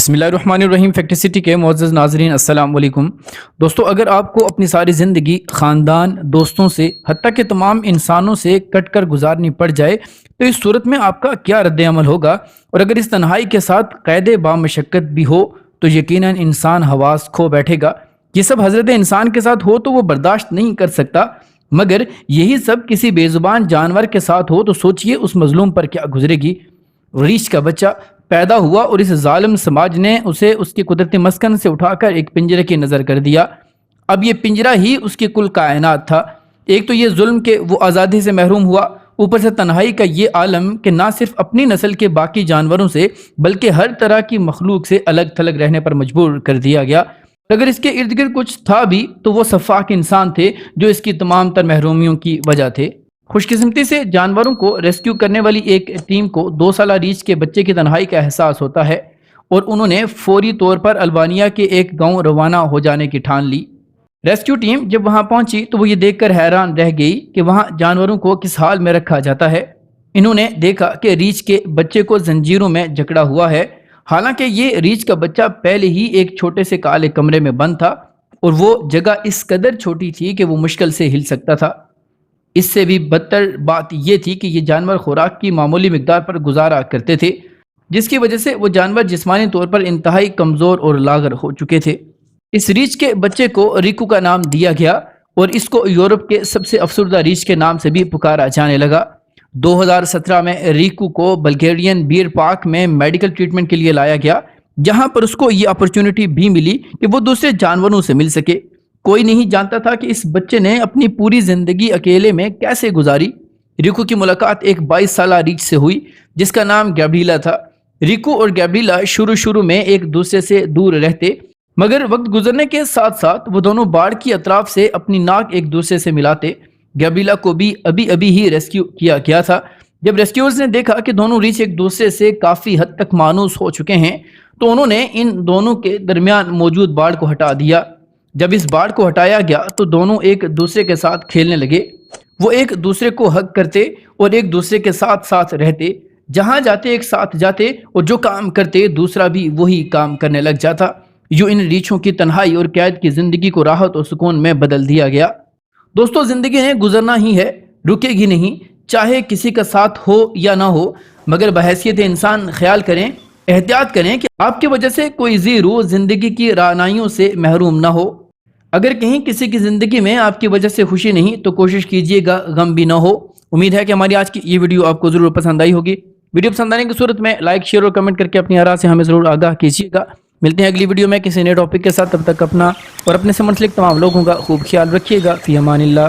بسم اللہ الرحمن الرحیم۔ فیکٹ سٹی کے معزز ناظرین السلام علیکم۔ دوستو، اگر آپ کو اپنی ساری زندگی خاندان، دوستوں سے، حتیٰ کہ تمام انسانوں سے کٹ کر گزارنی پڑ جائے تو اس صورت میں آپ کا کیا رد عمل ہوگا؟ اور اگر اس تنہائی کے ساتھ قید بامشقت بھی ہو تو یقیناً انسان حواس کھو بیٹھے گا۔ یہ سب حضرت انسان کے ساتھ ہو تو وہ برداشت نہیں کر سکتا، مگر یہی سب کسی بے زبان جانور کے ساتھ ہو تو سوچئے اس مظلوم پر کیا گزرے گی۔ ریچھ کا بچہ پیدا ہوا اور اس ظالم سماج نے اسے اس کی قدرتی مسکن سے اٹھا کر ایک پنجرے کی نظر کر دیا۔ اب یہ پنجرہ ہی اس کی کل کائنات تھا۔ ایک تو یہ ظلم کہ وہ آزادی سے محروم ہوا، اوپر سے تنہائی کا یہ عالم کہ نہ صرف اپنی نسل کے باقی جانوروں سے بلکہ ہر طرح کی مخلوق سے الگ تھلگ رہنے پر مجبور کر دیا گیا۔ اگر اس کے ارد گرد کچھ تھا بھی تو وہ سفاک انسان تھے جو اس کی تمام تر محرومیوں کی وجہ تھے۔ خوش قسمتی سے جانوروں کو ریسکیو کرنے والی ایک ٹیم کو 2 سالہ ریچھ کے بچے کی تنہائی کا احساس ہوتا ہے اور انہوں نے فوری طور پر البانیہ کے ایک گاؤں روانہ ہو جانے کی ٹھان لی۔ ریسکیو ٹیم جب وہاں پہنچی تو وہ یہ دیکھ کر حیران رہ گئی کہ وہاں جانوروں کو کس حال میں رکھا جاتا ہے۔ انہوں نے دیکھا کہ ریچھ کے بچے کو زنجیروں میں جکڑا ہوا ہے، حالانکہ یہ ریچھ کا بچہ پہلے ہی ایک چھوٹے سے کالے کمرے میں بند تھا اور وہ جگہ اس قدر چھوٹی تھی کہ وہ مشکل سے ہل سکتا تھا۔ اس سے بھی بدتر بات یہ تھی کہ یہ جانور خوراک کی معمولی مقدار پر گزارا کرتے تھے، جس کی وجہ سے وہ جانور جسمانی طور پر انتہائی کمزور اور لاغر ہو چکے تھے۔ اس ریچھ کے بچے کو ریکو کا نام دیا گیا اور اس کو یورپ کے سب سے افسردہ ریچھ کے نام سے بھی پکارا جانے لگا۔ 2017 میں ریکو کو بلگیرین بیئر پارک میں میڈیکل ٹریٹمنٹ کے لیے لایا گیا، جہاں پر اس کو یہ اپرچونٹی بھی ملی کہ وہ دوسرے جانوروں سے مل سکے۔ کوئی نہیں جانتا تھا کہ اس بچے نے اپنی پوری زندگی اکیلے میں کیسے گزاری۔ ریکو کی ملاقات ایک 22 سالہ ریچھ سے ہوئی جس کا نام گیبریلا تھا۔ ریکو اور گیبریلا شروع میں ایک دوسرے سے دور رہتے، مگر وقت گزرنے کے ساتھ ساتھ وہ دونوں باڑ کی اطراف سے اپنی ناک ایک دوسرے سے ملاتے۔ گیبریلا کو بھی ابھی ہی ریسکیو کیا گیا تھا۔ جب ریسکیورز نے دیکھا کہ دونوں ریچھ ایک دوسرے سے کافی حد تک مانوس ہو چکے ہیں تو انہوں نے ان دونوں کے درمیان موجود باڑ کو ہٹا دیا۔ جب اس باڑ کو ہٹایا گیا تو دونوں ایک دوسرے کے ساتھ کھیلنے لگے۔ وہ ایک دوسرے کو ہگ کرتے اور ایک دوسرے کے ساتھ رہتے، جہاں جاتے ایک ساتھ جاتے اور جو کام کرتے دوسرا بھی وہی کام کرنے لگ جاتا۔ یوں ان ریچھوں کی تنہائی اور قید کی زندگی کو راحت اور سکون میں بدل دیا گیا۔ دوستو، زندگی نے گزرنا ہی ہے، رکے گی نہیں، چاہے کسی کا ساتھ ہو یا نہ ہو، مگر بحیثیت انسان خیال کریں، احتیاط کریں کہ آپ کی وجہ سے کوئی ذی روح زندگی کی رعنائیوں سے محروم نہ ہو۔ اگر کہیں کسی کی زندگی میں آپ کی وجہ سے خوشی نہیں تو کوشش کیجئے گا غم بھی نہ ہو۔ امید ہے کہ ہماری آج کی یہ ویڈیو آپ کو ضرور پسند آئی ہوگی۔ ویڈیو پسند آنے کی صورت میں لائک، شیئر اور کمنٹ کر کے اپنی آراء سے ہمیں ضرور آگاہ کیجیے گا۔ ملتے ہیں اگلی ویڈیو میں کسی نئے ٹاپک کے ساتھ، تب تک اپنا اور اپنے سے منسلک تمام لوگوں کا خوب خیال رکھیے گا۔ فی امان اللہ۔